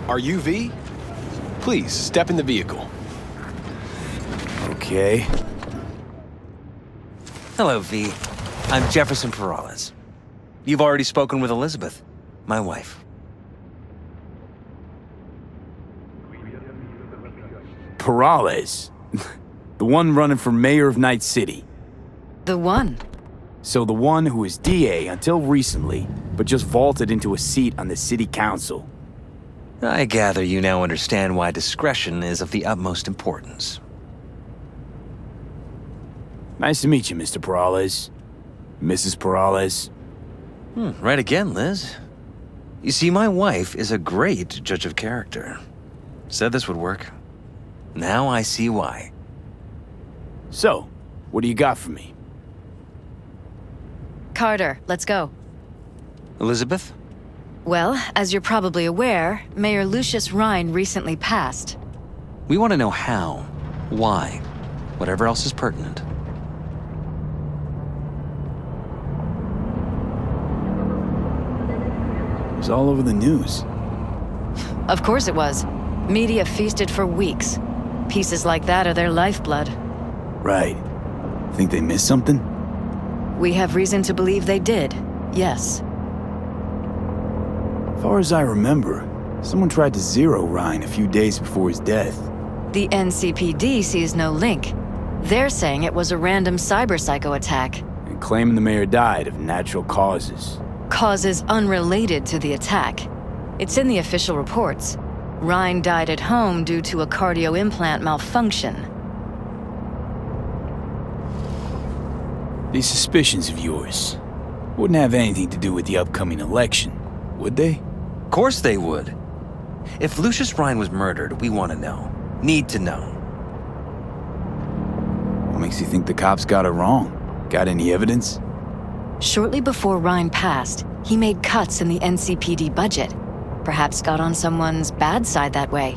Are you V? Please, step in the vehicle. Okay. Hello, V. I'm Jefferson Peralez. You've already spoken with Elizabeth, my wife. Peralez? The one running for mayor of Night City. The one? So the one who was DA until recently, but just vaulted into a seat on the city council. I gather you now understand why discretion is of the utmost importance. Nice to meet you, Mr. Peralez. Mrs. Peralez. Right again, Liz. You see, my wife is a great judge of character. Said this would work. Now I see why. So, what do you got for me? Carter, let's go. Elizabeth? Well, as you're probably aware, Mayor Lucius Rhine recently passed. We want to know how, why, whatever else is pertinent. It was all over the news. Of course it was. Media feasted for weeks. Pieces like that are their lifeblood. Right. Think they missed something? We have reason to believe they did, yes. As far as I remember, someone tried to zero Rhine a few days before his death. The NCPD sees no link. They're saying it was a random cyber-psycho attack. And claiming the mayor died of natural causes. Causes unrelated to the attack. It's in the official reports. Rhine died at home due to a cardio implant malfunction. These suspicions of yours wouldn't have anything to do with the upcoming election, would they? Of course they would. If Lucius Rhine was murdered, we want to know. Need to know. What makes you think the cops got it wrong? Got any evidence? Shortly before Rhine passed, he made cuts in the NCPD budget. Perhaps got on someone's bad side that way.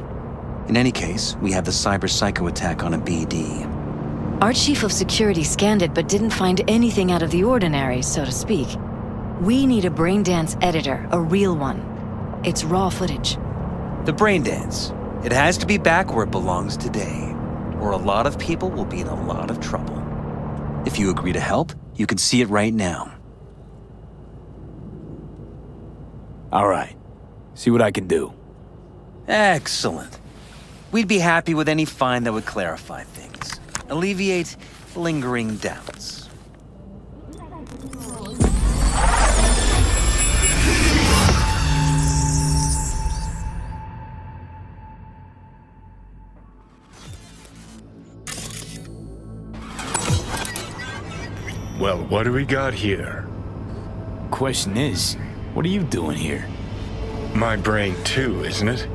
In any case, we have the cyber-psycho attack on a BD. Our chief of security scanned it but didn't find anything out of the ordinary, so to speak. We need a braindance editor, a real one. It's raw footage. The braindance. It has to be back where it belongs today, or a lot of people will be in a lot of trouble. If you agree to help, you can see it right now. All right. See what I can do. Excellent. We'd be happy with any find that would clarify things. Alleviate lingering doubts. Well, what do we got here? Question is, what are you doing here? My brain too, isn't it?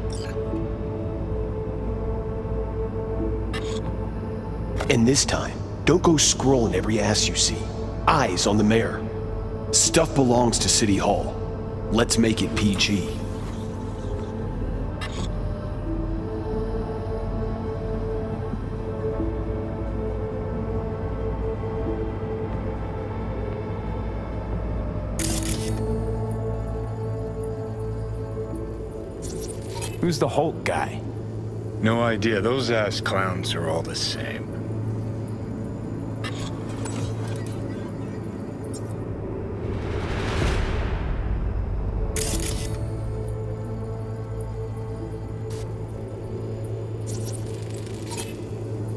And this time, don't go scrolling every ass you see. Eyes on the mayor. Stuff belongs to City Hall. Let's make it PG. Who's the Hulk guy? No idea. Those ass clowns are all the same.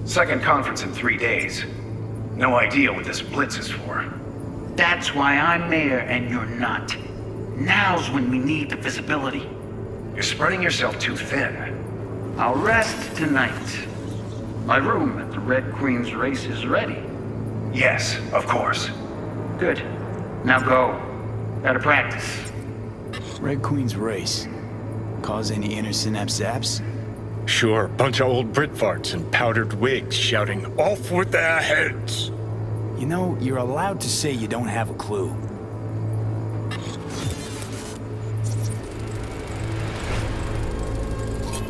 Second conference in 3 days. No idea what this blitz is for. That's why I'm mayor and you're not. Now's when we need the visibility. You're spreading yourself too thin. I'll rest tonight. My room at the Red Queen's race is ready. Yes, of course. Good. Now go. Gotta practice. Red Queen's race. Cause any inner synapse zaps? Sure, bunch of old Brit farts in powdered wigs shouting, "Off with their heads!" You know, you're allowed to say you don't have a clue.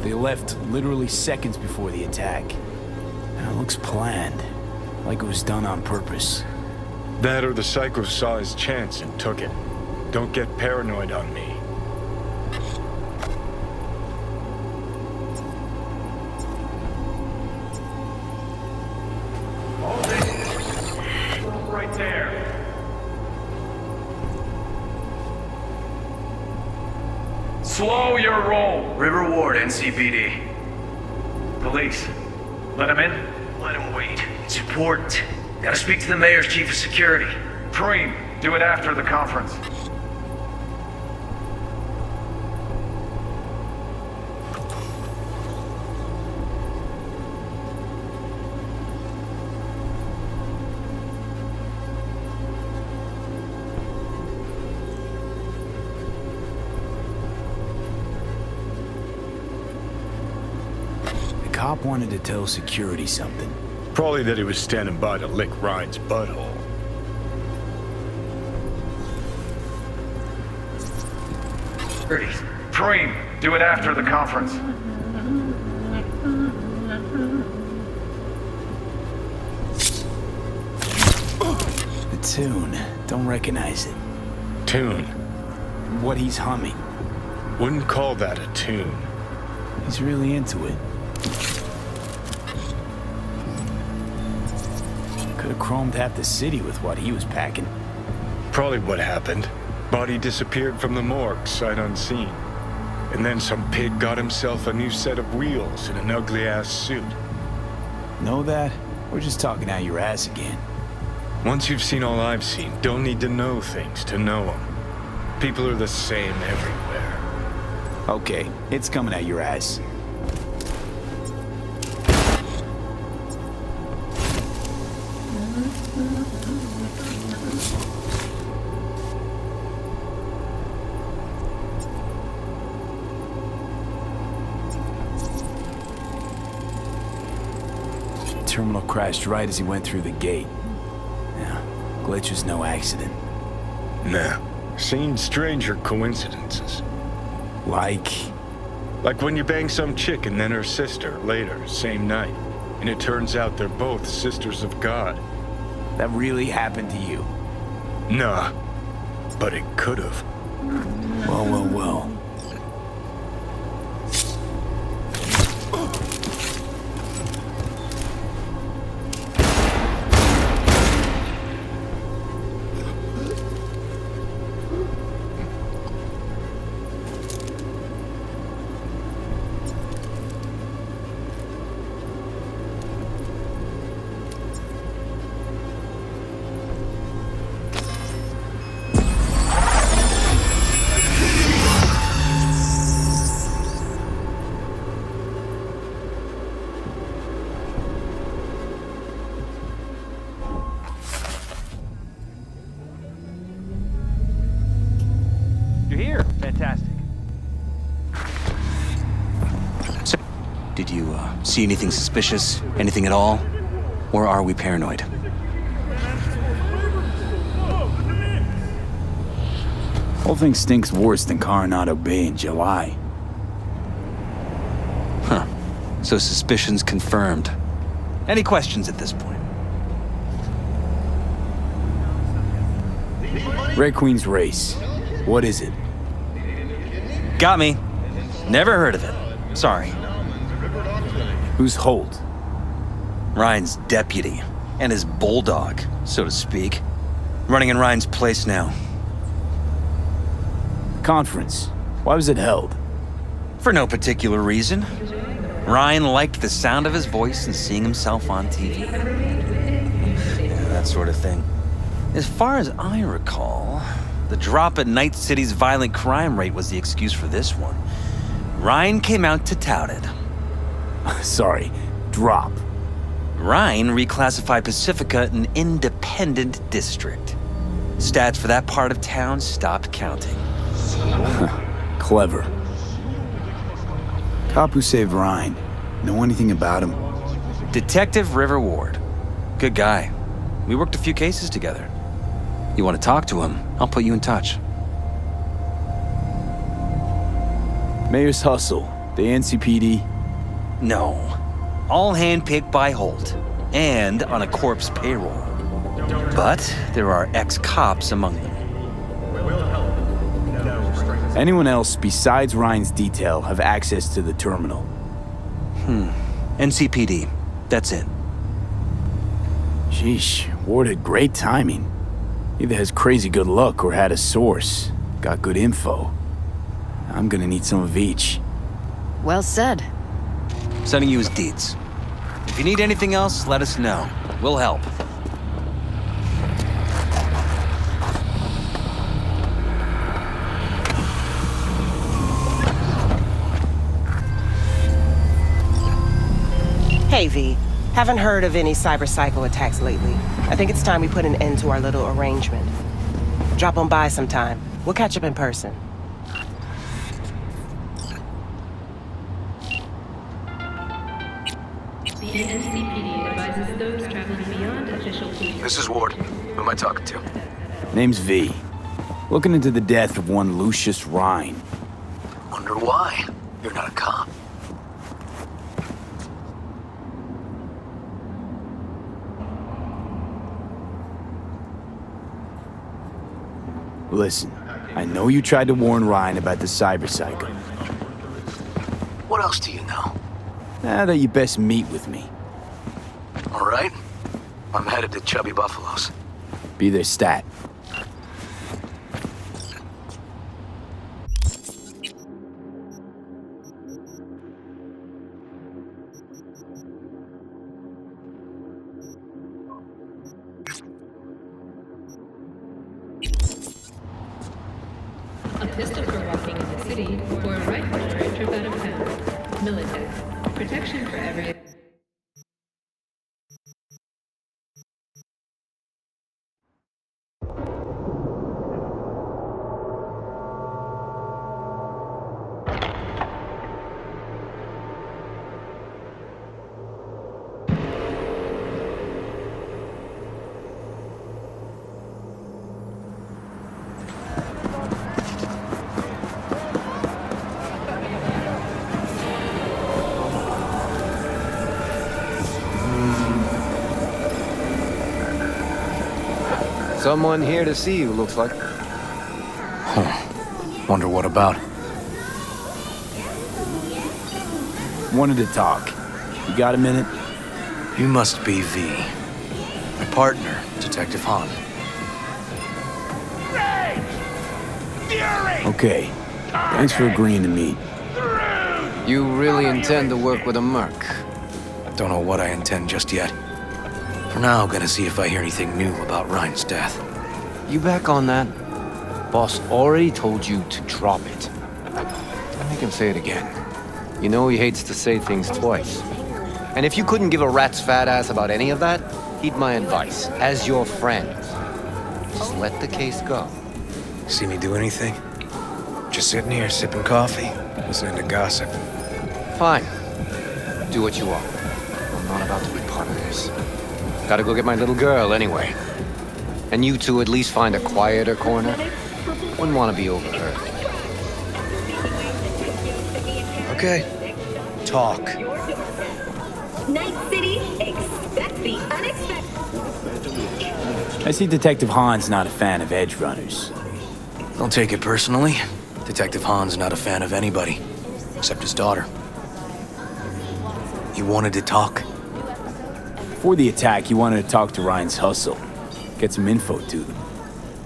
They left literally seconds before the attack. And it looks planned, like it was done on purpose. That or the psycho saw his chance and took it. Don't get paranoid on me. right there. Slow your roll. River Ward, NCPD. Police, let him in. Let him wait. It's important. Gotta speak to the mayor's chief of security. Preem, do it after the conference. The cop wanted to tell security something. Probably that he was standing by to lick Ryan's butthole. Security. Preem, do it after the conference. The tune. Don't recognize it. Tune. What he's humming. Wouldn't call that a tune. He's really into it. Could have chromed half the city with what he was packing. Probably what happened. Body disappeared from the morgue, sight unseen. And then some pig got himself a new set of wheels and an ugly-ass suit. Know that? We're just talking out your ass again. Once you've seen all I've seen, don't need to know things to know them. People are the same everywhere. Okay, it's coming out your ass. Terminal crashed right as he went through the gate. Yeah, glitch was no accident. Nah, seen stranger coincidences. Like Like when you bang some chick and then her sister later, same night. And it turns out they're both sisters of God. that really happened to you. Nah, but it could've. Well. You're here. Fantastic. So, did you see anything suspicious? Anything at all? Or are we paranoid? Whole thing stinks worse than Coronado Bay in July. Huh. So suspicions confirmed. Any questions at this point? Red Queen's race. What is it? Got me. Never heard of it. Sorry. Who's Holt? Ryan's deputy. And his bulldog, so to speak. Running in Ryan's place now. Conference. Why was it held? For no particular reason. Ryan liked the sound of his voice and seeing himself on TV. Yeah, that sort of thing. As far as I recall, the drop at Night City's violent crime rate was the excuse for this one. Ryan came out to tout it. Sorry, drop. Ryan reclassified Pacifica an independent district. Stats for that part of town stopped counting. Clever. Cop who saved Ryan. Know anything about him? Detective River Ward. Good guy. We worked a few cases together. You want to talk to him, I'll put you in touch. Mayor's Hustle. The NCPD. No. All handpicked by Holt. And on a corpse payroll. But there are ex-cops among them. Anyone else besides Ryan's detail have access to the terminal? NCPD. That's it. Sheesh, Ward had great timing. Either has crazy good luck or had a source. Got good info. I'm gonna need some of each. Well said. Sending you his deeds. If you need anything else, let us know. We'll help. Hey, V. Haven't heard of any cyber-psycho attacks lately. I think it's time we put an end to our little arrangement. Drop on by sometime. We'll catch up in person. The NCPD advises those traveling beyond official police. This is Ward. Who am I talking to? Name's V. Looking into the death of one Lucius Rhine. Wonder why. You're not a cop. Listen, I know you tried to warn Ryan about the cyber psycho. What else do you know? Now that you best meet with me. All right. I'm headed to Chubby Buffalo's. Be their stat. A pistol for walking in the city, or a rifle for a trip out of town. Militech. Protection for every... Someone here to see you, looks like. Wonder what about? Wanted to talk. You got a minute? You must be V. My partner, Detective Hahn. Okay. Thanks for agreeing to meet. You really intend to work with a merc? Don't know what I intend just yet. For now, I'm gonna see if I hear anything new about Ryan's death. You back on that? Boss already told you to drop it. Make him say it again. You know he hates to say things twice. And if you couldn't give a rat's fat ass about any of that, heed my advice. As your friend, just let the case go. See me do anything? Just sitting here sipping coffee, listening to gossip. Fine. Do what you want. I'm not about to be part of this. Gotta go get my little girl anyway. And you two at least find a quieter corner. Wouldn't want to be overheard. Okay. Talk. Night City, expect the unexpected. I see Detective Hahn's not a fan of edge runners. Don't take it personally. Detective Hahn's not a fan of anybody, except his daughter. You wanted to talk? Before the attack, you wanted to talk to Ryan's hustle. Get some info to them.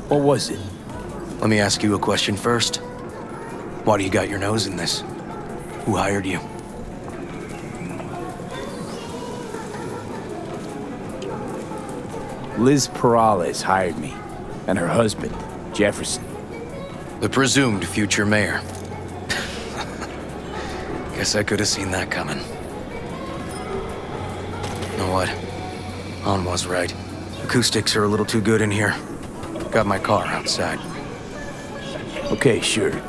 What was it? Let me ask you a question first. Why do you got your nose in this? Who hired you? Liz Peralez hired me, and her husband, Jefferson. The presumed future mayor. Guess I could have seen that coming. You know what? Hahn was right. Acoustics are a little too good in here. Got my car outside. Okay, sure. Last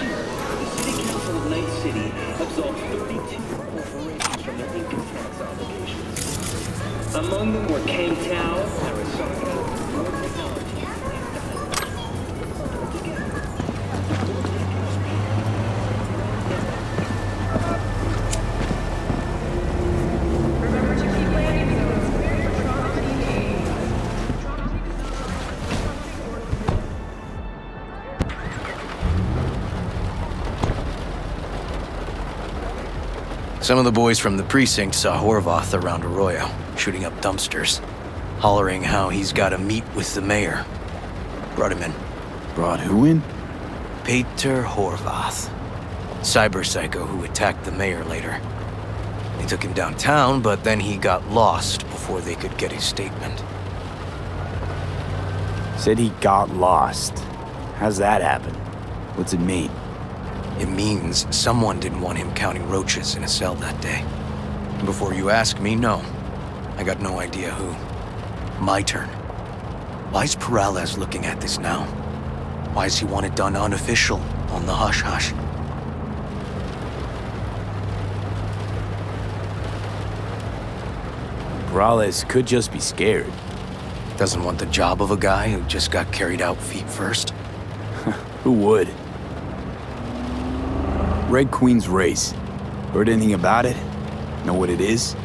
year, the City Council of Night City absolved 32 corporations from their income tax obligations. Among them were Kang Tao, Arasaka, War Technology. Some of the boys from the precinct saw Horvath around Arroyo, shooting up dumpsters, hollering how he's got to meet with the mayor. Brought him in. Brought who in? Peter Horvath. Cyber psycho who attacked the mayor later. They took him downtown, but then he got lost before they could get his statement. Said he got lost. How's that happen? What's it mean? It means someone didn't want him counting roaches in a cell that day. And before you ask me, no. I got no idea who. My turn. Why's Peralez looking at this now? Why does he want it done unofficial, on the hush-hush? Peralez could just be scared. Doesn't want the job of a guy who just got carried out feet first? Who would? Red Queen's race. Heard anything about it? Know what it is?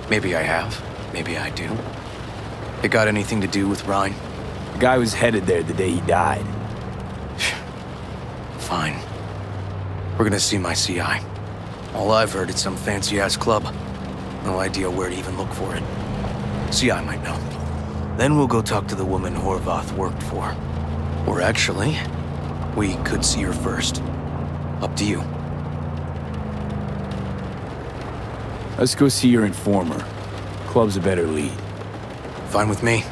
Maybe I have. Maybe I do. It got anything to do with Ryan? The guy was headed there the day he died. Fine. We're gonna see my CI. All I've heard is some fancy-ass club. No idea where to even look for it. CI might know. Then we'll go talk to the woman Horvath worked for. Or actually, we could see her first. Up to you. Let's go see your informer. Club's a better lead. Fine with me.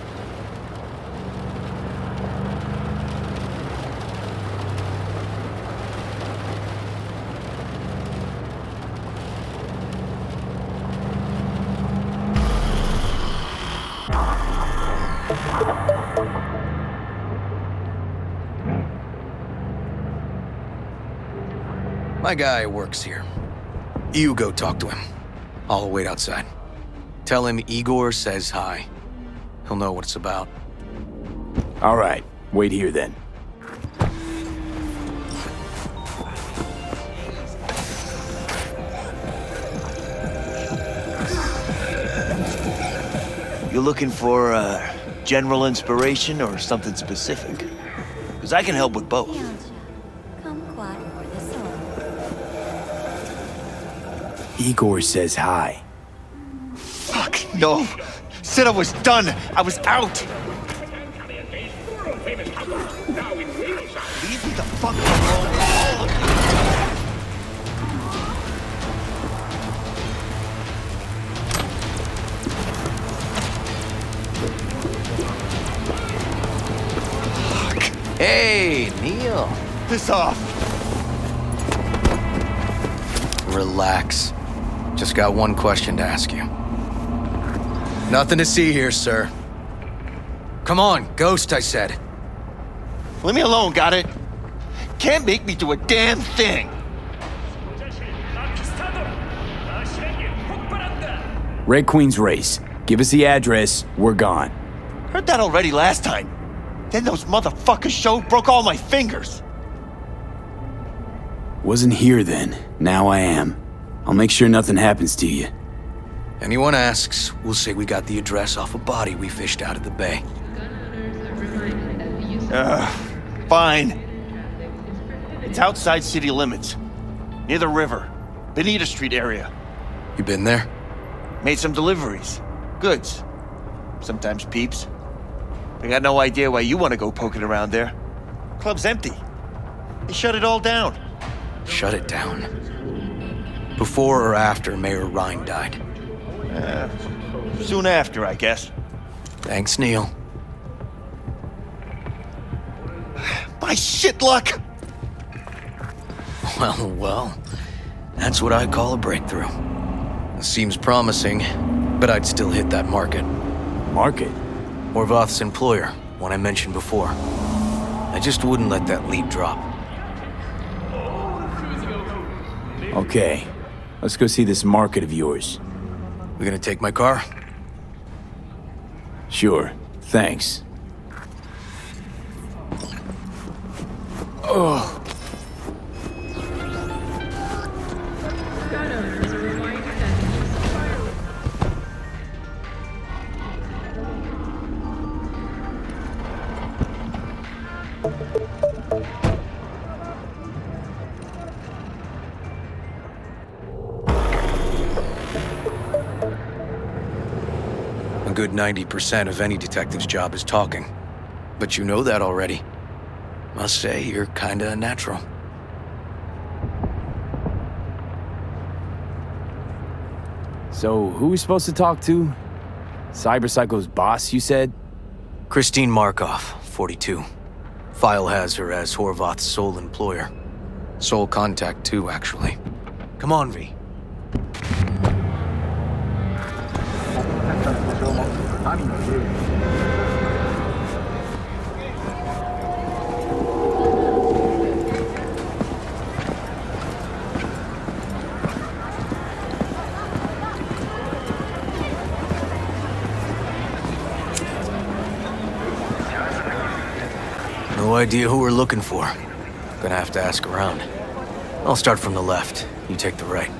My guy works here. You go talk to him. I'll wait outside. Tell him Igor says hi. He'll know what it's about. All right, wait here then. You looking for general inspiration or something specific? Because I can help with both. Igor says hi. Fuck, no. Said I was done. I was out. Leave me the fuck alone, all of you. Fuck. Hey, Neil. Piss off. Relax. Just got one question to ask you. Nothing to see here, sir. Come on, ghost, I said. Leave me alone, got it? Can't make me do a damn thing. Red Queen's race. Give us the address, we're gone. Heard that already last time. Then those motherfuckers showed, broke all my fingers. Wasn't here then. Now I am. I'll make sure nothing happens to you. Anyone asks, we'll say we got the address off a body we fished out of the bay. Fine. It's outside city limits. Near the river. Benita Street area. You been there? Made some deliveries. Goods. Sometimes peeps. I got no idea why you want to go poking around there. Club's empty. They shut it all down. Shut it down? Before or after Mayor Ryan died? Soon after, I guess. Thanks, Neil. My shit luck! Well, that's what I call a breakthrough. Seems promising, but I'd still hit that market. Market? Horvath's employer, one I mentioned before. I just wouldn't let that lead drop. Okay, let's go see this market of yours. We gonna take my car? Sure, thanks. Oh. good 90% of any detective's job is talking. But you know that already. Must say, you're kinda a natural. So, who are we supposed to talk to? Cyberpsycho's boss, you said? Christine Markov, 42. File has her as Horvath's sole employer. Sole contact, too, actually. Come on, V. No idea who we're looking for. Gonna have to ask around. I'll start from the left. You take the right.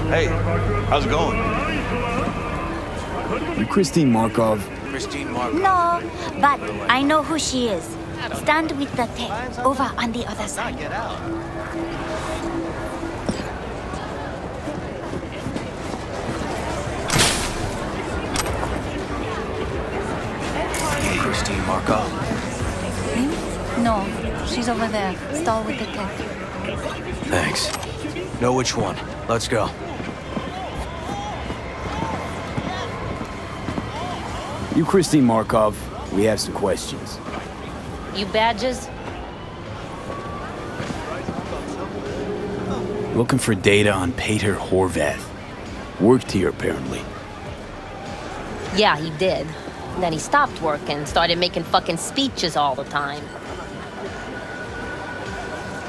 Hey, how's it going? You Christine Markov? Christine Markov. No, but I know who she is. Stand with the tape, over on the other side. Get out. Christine Markov. No, she's over there. Stall with the tape. Thanks. Know which one. Let's go. You Christine Markov, we have some questions. You badges? Looking for data on Peter Horvath. Worked here, apparently. Yeah, he did. Then he stopped working, started making fucking speeches all the time.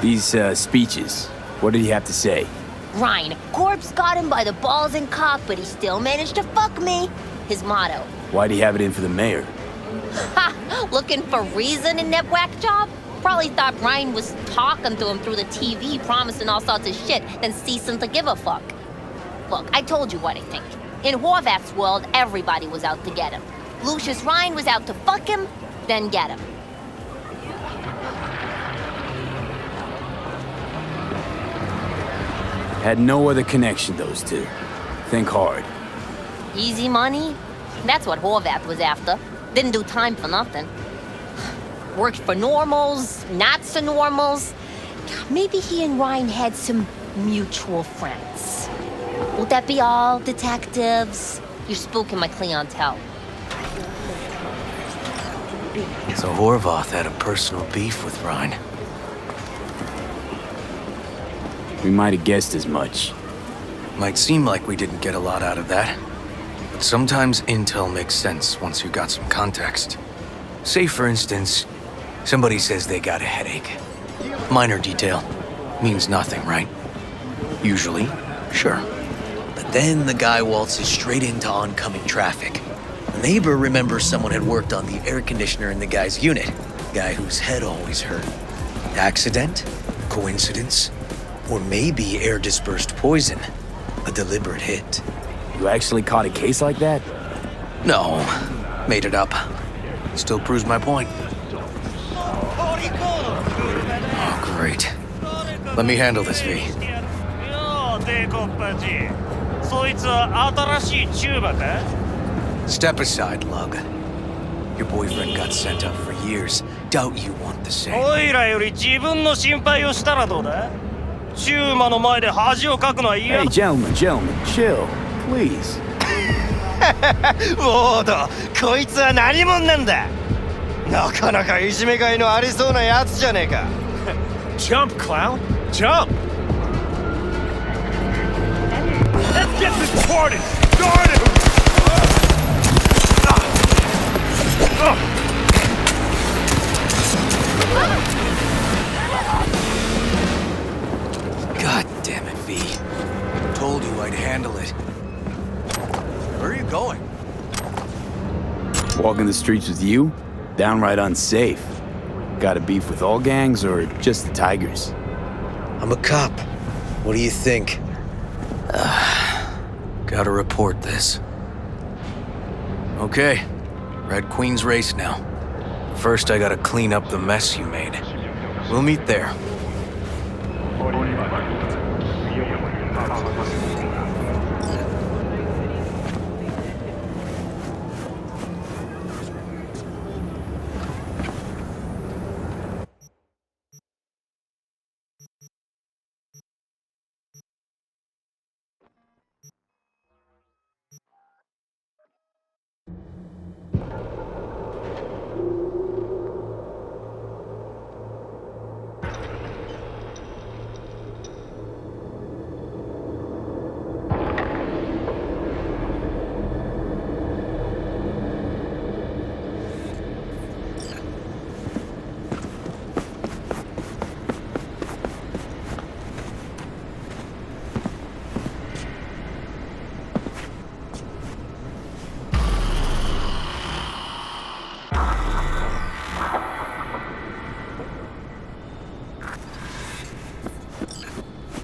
These, speeches, what did he have to say? Ryan, corpse got him by the balls and cock, but he still managed to fuck me. His motto. Why'd he have it in for the mayor? Ha! Looking for reason in that whack job? Probably thought Ryan was talking to him through the TV, promising all sorts of shit, then ceasing to give a fuck. Look, I told you what I think. In Horvath's world, everybody was out to get him. Lucius Ryan was out to fuck him, then get him. Had no other connection, those two. Think hard. Easy money? That's what Horvath was after. Didn't do time for nothing. Worked for normals, not so normals. Maybe he and Ryan had some mutual friends. Would that be all, detectives? You're spooking my clientele. So Horvath had a personal beef with Ryan. We might have guessed as much. Might seem like we didn't get a lot out of that. But sometimes intel makes sense once you got some context. Say, for instance, somebody says they got a headache. Minor detail. Means nothing, right? Usually, sure. But then the guy waltzes straight into oncoming traffic. The neighbor remembers someone had worked on the air conditioner in the guy's unit. Guy whose head always hurt. Accident? Coincidence? Or maybe air-dispersed poison. A deliberate hit. You actually caught a case like that? No. Made it up. Still proves my point. Oh, great. Let me handle this, V. Step aside, Lug. Your boyfriend got sent up for years. Doubt you want the same. Hey, gentlemen, chill, please. ウォード、こいつは何者なんだ。なかなかいじめがいのありそうなやつじゃねえか。Jump, clown! Jump! Let's get this party started! God damn it, V. Told you I'd handle it. Where are you going? Walking the streets with you? Downright unsafe. Got a beef with all gangs or just the Tigers? I'm a cop. What do you think? Gotta report this. Okay. Red Queen's race now. First, I gotta clean up the mess you made. We'll meet there.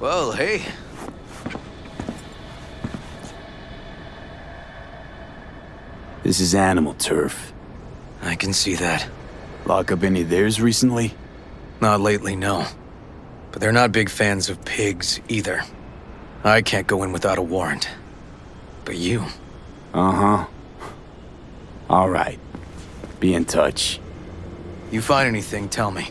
Well, hey. This is animal turf. I can see that. Lock up any of theirs recently? Not lately, no. But they're not big fans of pigs, either. I can't go in without a warrant. But you... Uh-huh. All right. Be in touch. You find anything, tell me.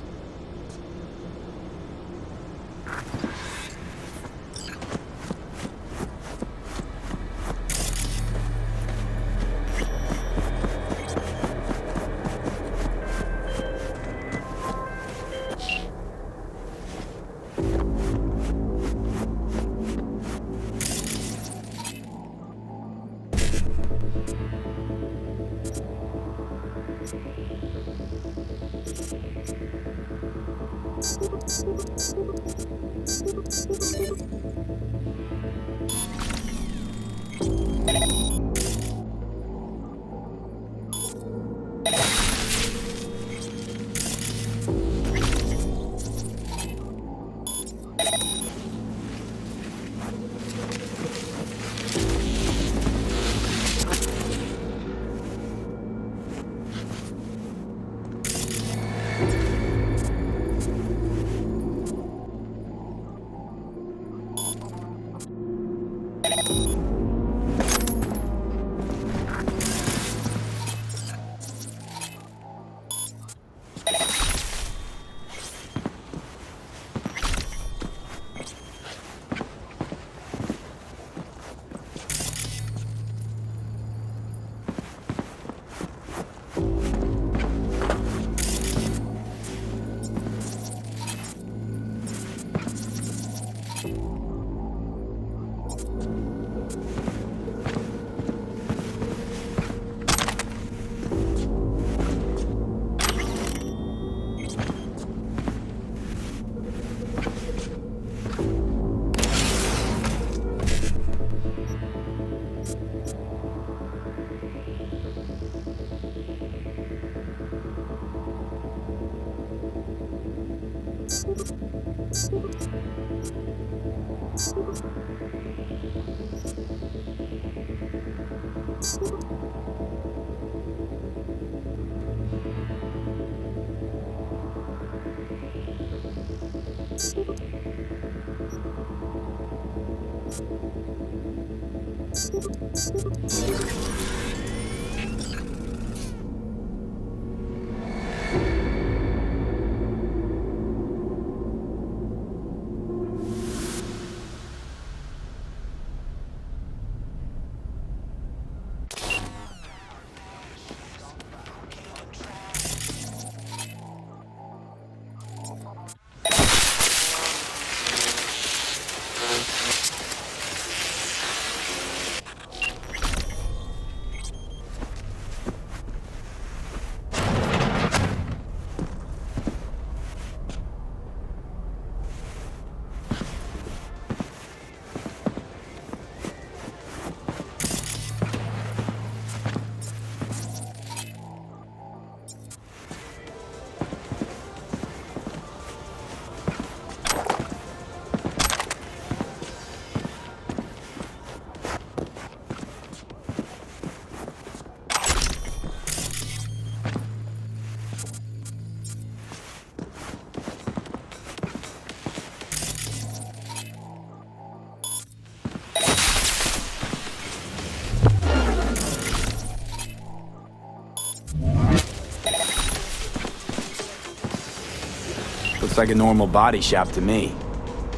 Looks like a normal body shop to me.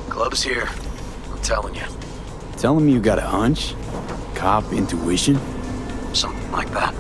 Club's here. I'm telling you. Tell him you got a hunch? Cop intuition? Something like that.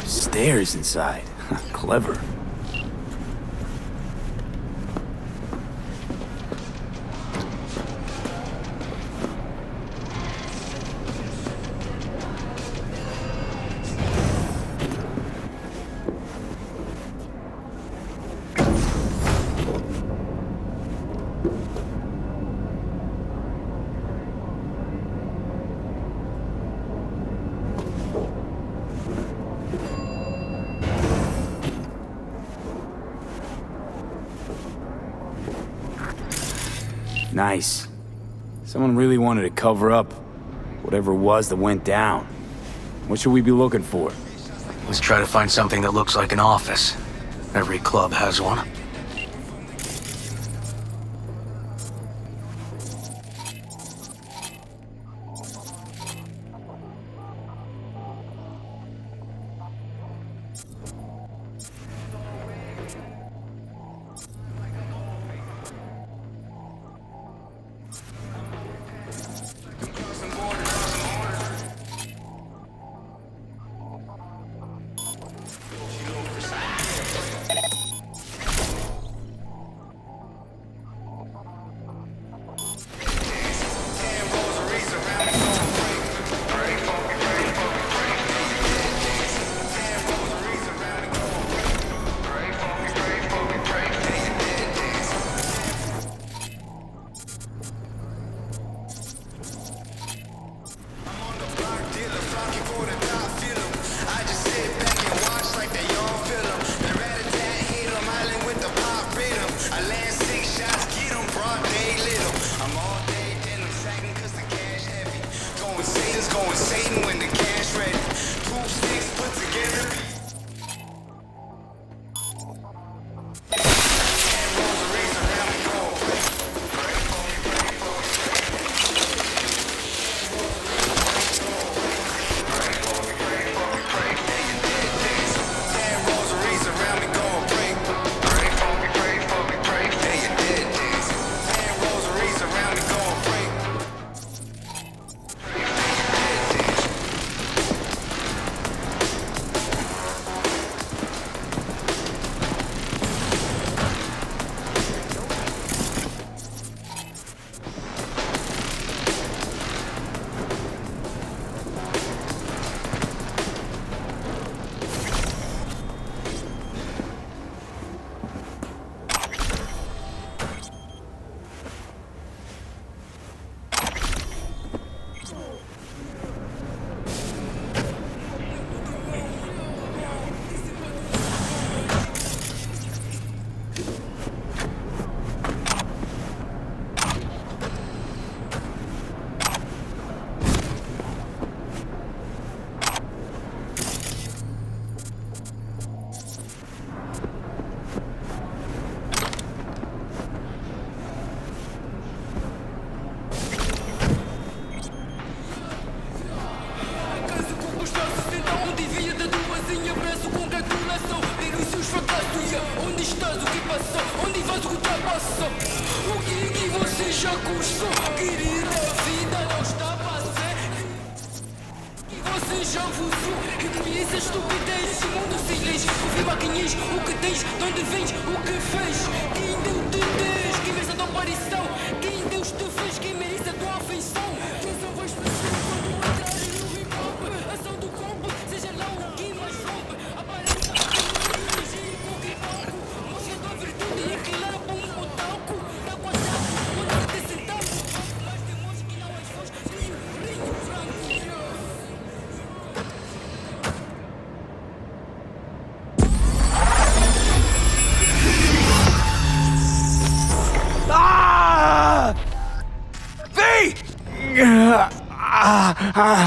Stairs inside. Clever. Nice. Someone really wanted to cover up whatever it was that went down. What should we be looking for? Let's try to find something that looks like an office. Every club has one.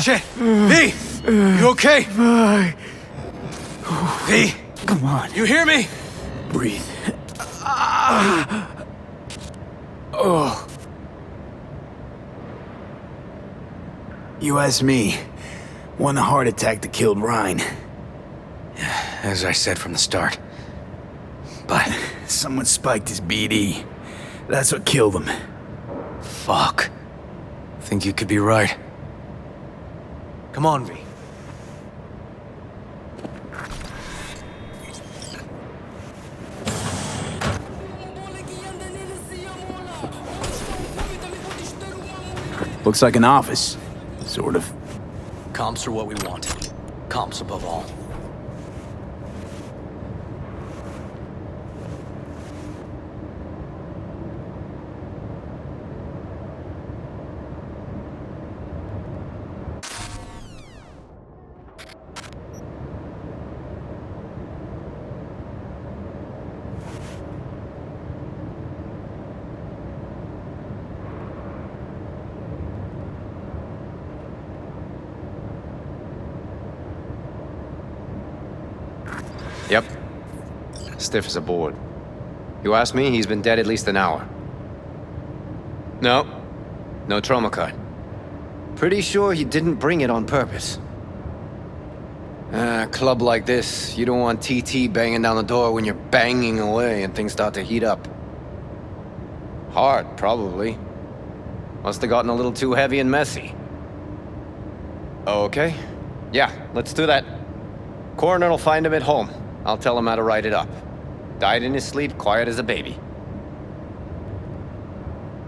Shit! V! You okay? V! Come on. You hear me? Breathe. Oh. You asked me. Won the heart attack that killed Ryan. As I said from the start. But someone spiked his BD. That's what killed him. Fuck. Think you could be right. Come on, V. Looks like an office. Sort of. Comps are what we want. Comps above all. Yep. Stiff as a board. You ask me, he's been dead at least an hour. No. No trauma card. Pretty sure he didn't bring it on purpose. A club like this, you don't want TT banging down the door when you're banging away and things start to heat up. Hard, probably. Must have gotten a little too heavy and messy. Okay. Yeah, let's do that. Coroner will find him at home. I'll tell him how to write it up. Died in his sleep, quiet as a baby.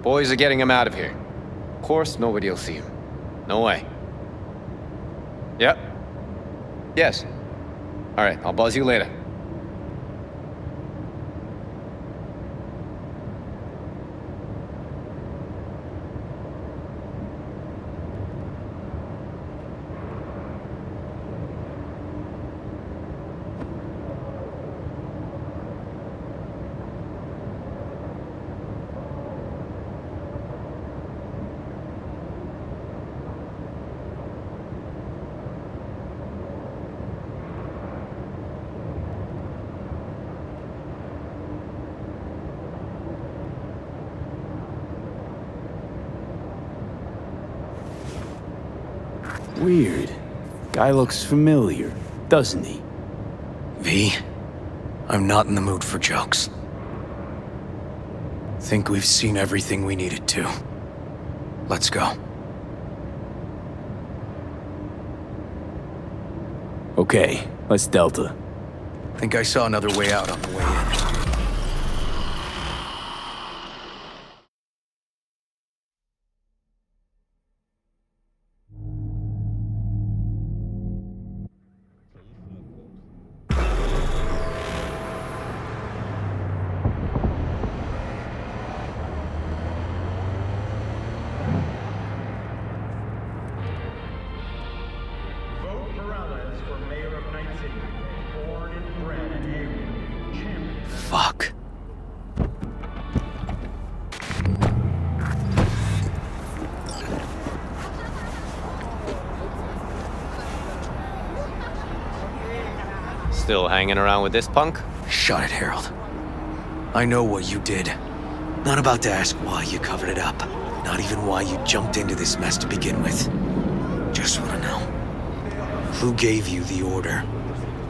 Boys are getting him out of here. Of course, nobody will see him. No way. Yep. Yes. All right, I'll buzz you later. Weird. Guy looks familiar, doesn't he? V, I'm not in the mood for jokes. Think we've seen everything we needed to. Let's go. Okay, let's Delta. Think I saw another way out on the way in. Vote Peralez for mayor of Night City. Born and bred you. Champion. Fuck. Still hanging around with this punk? Shut it, Harold. I know what you did. Not about to ask why you covered it up. Not even why you jumped into this mess to begin with. Just want to know. Who gave you the order?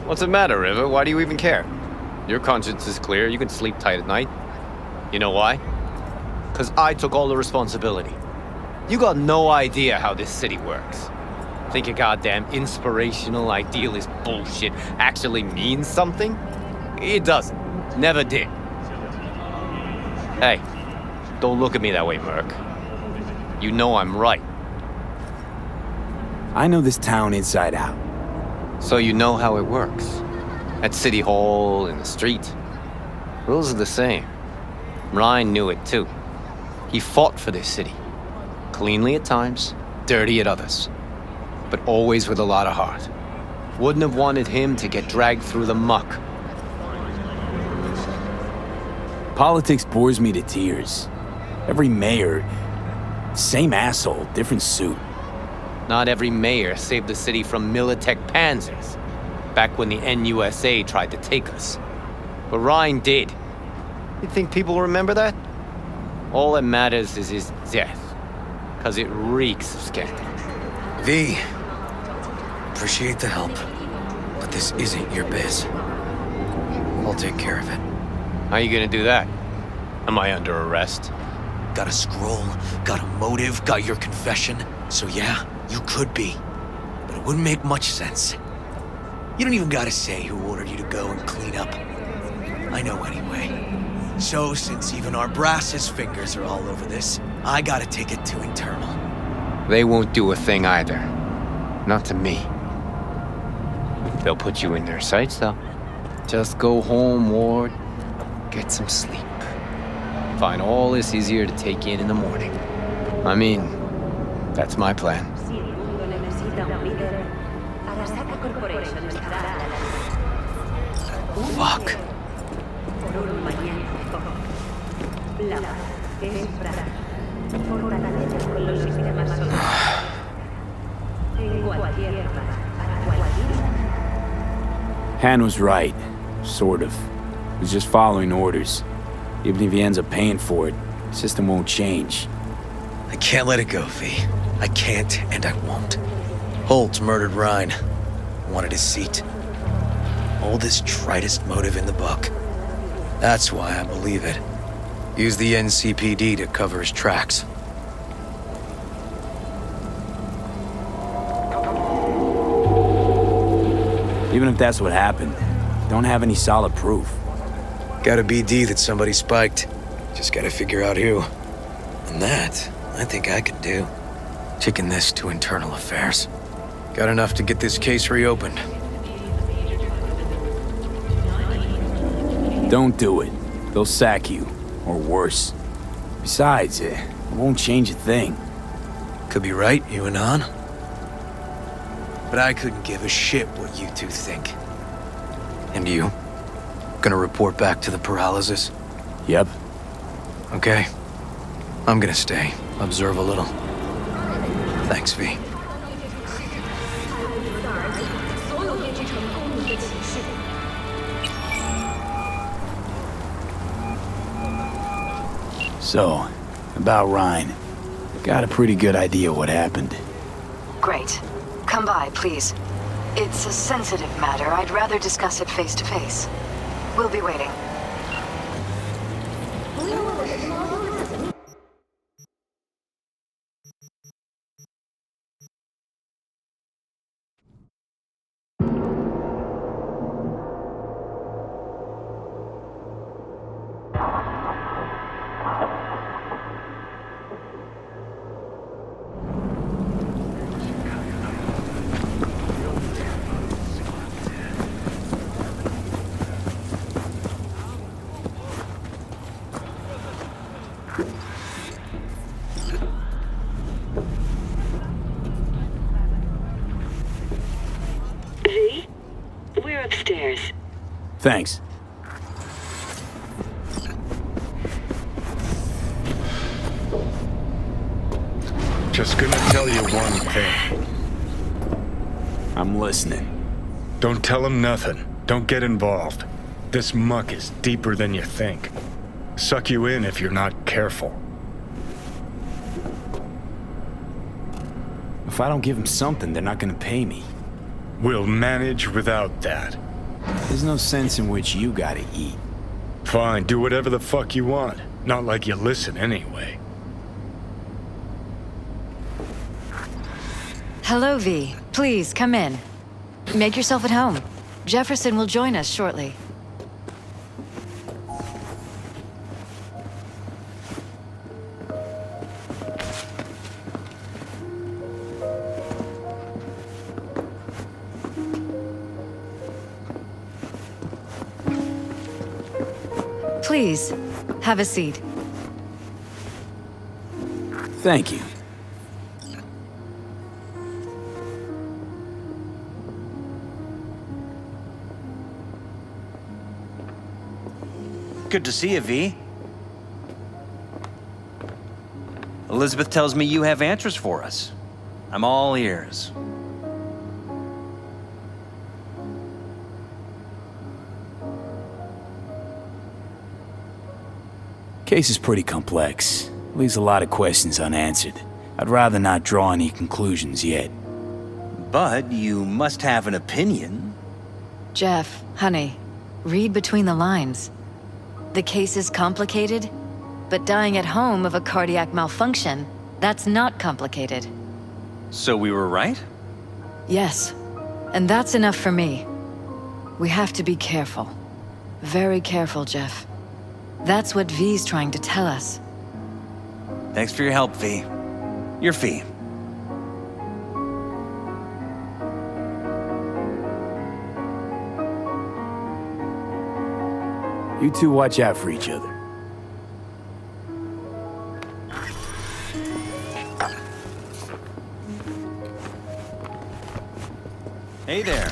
What's the matter, River? Why do you even care? Your conscience is clear. You can sleep tight at night. You know why? Because I took all the responsibility. You got no idea how this city works. Think your goddamn inspirational, idealist bullshit actually means something? It doesn't. Never did. Hey, don't look at me that way, Merc. You know I'm right. I know this town inside out. So you know how it works. At City Hall, in the street. Rules are the same. Ryan knew it too. He fought for this city. Cleanly at times, dirty at others. But always with a lot of heart. Wouldn't have wanted him to get dragged through the muck. Politics bores me to tears. Every mayor, same asshole, different suit. Not every mayor saved the city from Militech panzers, back when the NUSA tried to take us. But Ryan did. You think people remember that? All that matters is his death, because it reeks of scandal. V, appreciate the help, but this isn't your biz. I'll take care of it. How you gonna do that? Am I under arrest? Got a scroll, got a motive, got your confession. So yeah, you could be. But it wouldn't make much sense. You don't even gotta say who ordered you to go and clean up. I know anyway. So since even our brass's fingers are all over this, I gotta take it to internal. They won't do a thing either. Not to me. They'll put you in their sights, though. Just go home, Ward. Get some sleep. Find all this easier to take in the morning. I mean, that's my plan. Fuck. Han was right. sort of. He's just following orders. Even if he ends up paying for it, the system won't change. I can't let it go, V. I can't, and I won't. Holt murdered Ryan. Wanted his seat. Oldest, tritest motive in the book. That's why I believe it. Use the NCPD to cover his tracks. Even if that's what happened, don't have any solid proof. Got a BD that somebody spiked. Just gotta figure out who. And that, I think I could do. Taking this to internal affairs. Got enough to get this case reopened. Don't do it. They'll sack you. Or worse. Besides, it won't change a thing. Could be right, you and on. But I couldn't give a shit what you two think. And you? Gonna report back to the Peralezes? Yep. Okay. I'm gonna stay. Observe a little. Thanks, V. So, about Ryan. Got a pretty good idea what happened. Great. Come by, please. It's a sensitive matter. I'd rather discuss it face to face. We'll be waiting. V? We're upstairs. Thanks. Just gonna tell you one thing. I'm listening. Don't tell him nothing. Don't get involved. This muck is deeper than you think. Suck you in if you're not careful. If I don't give them something, they're not gonna pay me. We'll manage without that. There's no sense in which you gotta eat. Fine, do whatever the fuck you want. Not like you listen anyway. Hello, V. Please, come in. Make yourself at home. Jefferson will join us shortly. Please, have a seat. Thank you. Good to see you, V. Elizabeth tells me you have answers for us. I'm all ears. Case is pretty complex. Leaves a lot of questions unanswered. I'd rather not draw any conclusions yet. But you must have an opinion. Jeff, honey, read between the lines. The case is complicated, but dying at home of a cardiac malfunction, that's not complicated. So we were right? Yes, and that's enough for me. We have to be careful. Very careful, Jeff. That's what V's trying to tell us. Thanks for your help, V. Your fee. You two watch out for each other. Hey there.